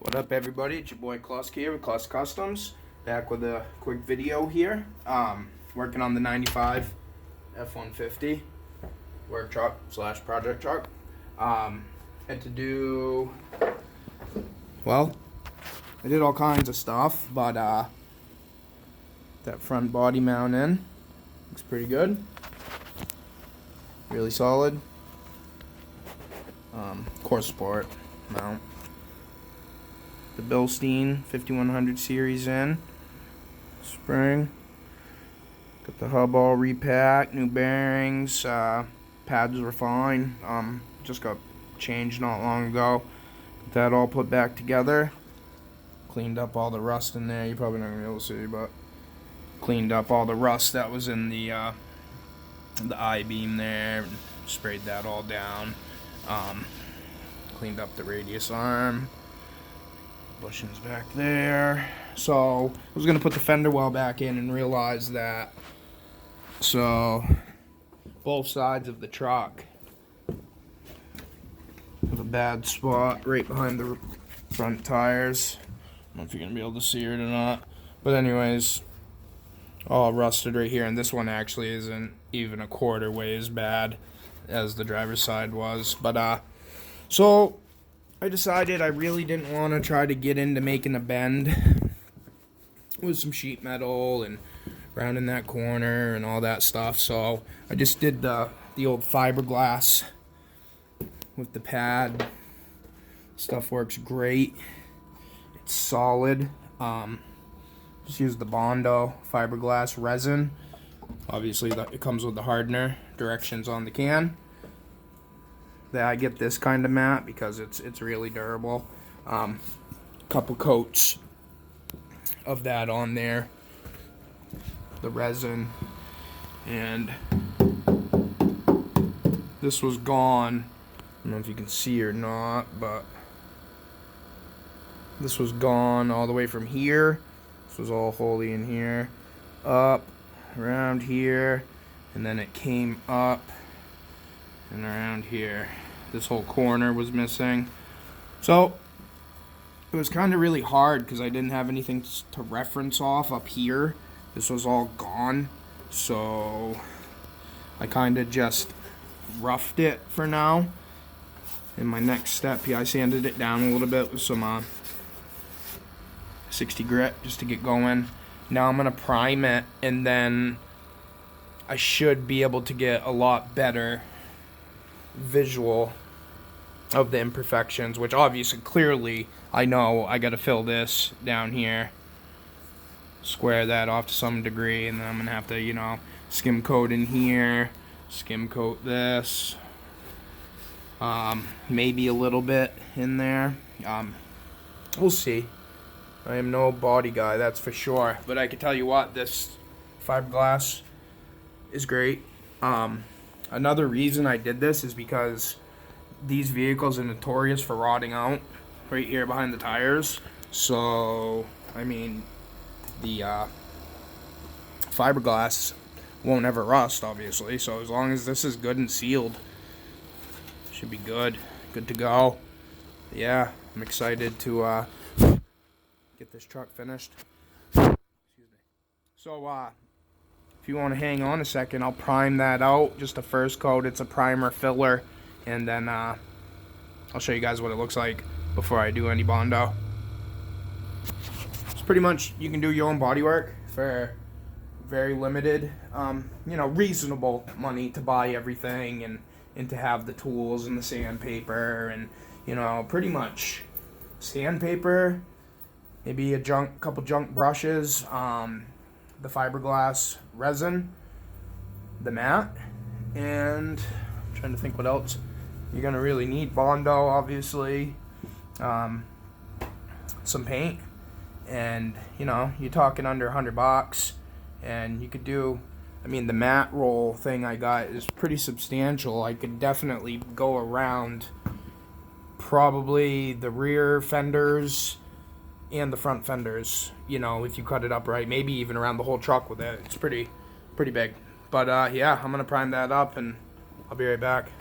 What up, everybody? It's your boy Klusk here with Klusk Customs, back with a quick video here. Working on the 95 F150 work truck slash project truck. Had to do, well, I did all kinds of stuff, but that front body mount in looks pretty good, really solid. Core support mount. The Bilstein 5100 series in spring. Got the hub all repacked, new bearings, pads were fine. Just got changed not long ago. Got that all put back together. Cleaned up all the rust in there. You're probably not gonna be able to see, but cleaned up all the rust that was in the I-beam there. And sprayed that all down. Cleaned up the radius arm. Bushings back there. So I was gonna put the fender well back in and realized that. So both sides of the truck have a bad spot right behind the front tires. I don't know if you're gonna be able to see it or not, but anyways, all rusted right here, and this one actually isn't even a quarter way as bad as the driver's side was. But so I decided I really didn't want to try to get into making a bend with some sheet metal and rounding that corner and all that stuff. So I just did the old fiberglass with the pad. Stuff works great. It's solid. Just use the Bondo fiberglass resin. Obviously it comes with the hardener. Directions on the can. I get this kind of mat because it's really durable. Couple coats of that on there, the resin, and this was gone. I don't know if you can see or not, but this was gone all the way from here. This was all wholly in here, up around here, and then it came up and around here. This whole corner was missing. So it was kind of really hard because I didn't have anything to reference off up here. This was all gone. So I kind of just roughed it for now. In my next step here, I sanded it down a little bit with some 60 grit just to get going. Now I'm going to prime it, and then I should be able to get a lot better visual of the imperfections, which obviously clearly I know I got to fill this down here, square that off to some degree, and then I'm gonna have to, skim coat in here, skim coat this, maybe a little bit in there. We'll see. I am no body guy, that's for sure, but I can tell you what, this fiberglass is great. Another reason I did this is because these vehicles are notorious for rotting out right here behind the tires. So, I mean, the fiberglass won't ever rust, obviously. So as long as this is good and sealed, should be good. Good to go. Yeah, I'm excited to get this truck finished. Excuse me. So, if you want to hang on a second, I'll prime that out. Just a first coat. It's a primer filler. And then I'll show you guys what it looks like before I do any Bondo. It's pretty much, you can do your own bodywork for very limited, reasonable money to buy everything and to have the tools and the sandpaper and, pretty much sandpaper, maybe a couple junk brushes, the fiberglass resin, the mat, and I'm trying to think what else. You're gonna really need Bondo, obviously, some paint, and you're talking under $100, and you could do. I mean, the mat roll thing I got is pretty substantial. I could definitely go around probably the rear fenders and the front fenders. If you cut it up right, maybe even around the whole truck with it. It's pretty big. But yeah, I'm gonna prime that up and I'll be right back.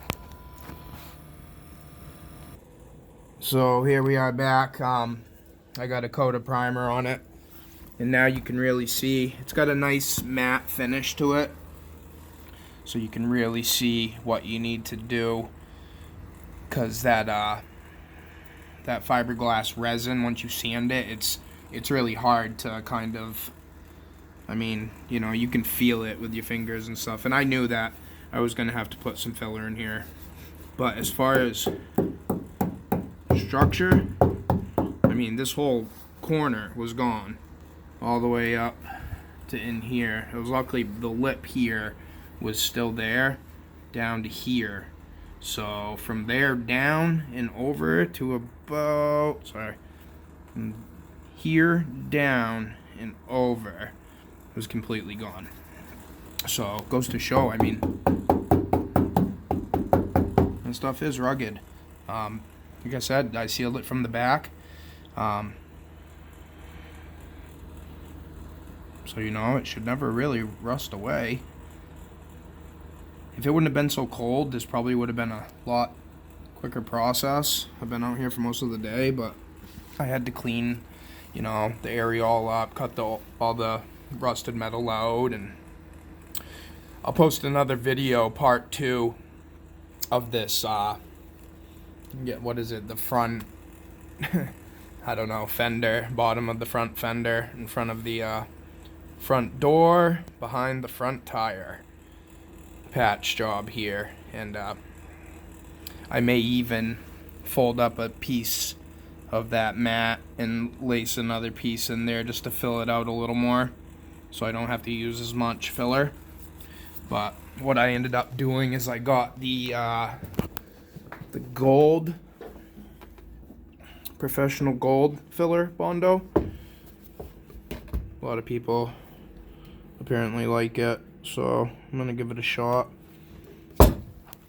So here we are back. I got a coat of primer on it, and now you can really see it's got a nice matte finish to it, so you can really see what you need to do, because that fiberglass resin, once you sand it, it's really hard to kind of, I mean, you know, you can feel it with your fingers and stuff. And I knew that I was going to have to put some filler in here. But as far as structure, I mean, this whole corner was gone all the way up to in here. It was luckily the lip here was still there down to here. So from there down and over to about, sorry, from here down and over was completely gone. So it goes to show, I mean, this stuff is rugged. Like I said, I sealed it from the back. So you know, it should never really rust away. If it wouldn't have been so cold, this probably would have been a lot quicker process. I've been out here for most of the day, but I had to clean, you know, the area all up, cut all the rusted metal out, and I'll post another video, part 2 of this, what is it, the front, I don't know, fender, bottom of the front fender, in front of the front door, behind the front tire. Patch job here, and I may even fold up a piece of that mat and lace another piece in there just to fill it out a little more, so I don't have to use as much filler. But what I ended up doing is I got the gold, professional gold filler Bondo. A lot of people apparently like it, so I'm gonna give it a shot.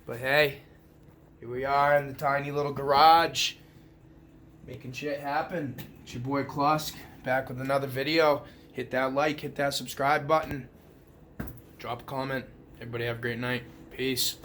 But hey, here we are in the tiny little garage, making shit happen. It's your boy Klusk, back with another video. Hit that like, hit that subscribe button, drop a comment. Everybody have a great night. Peace.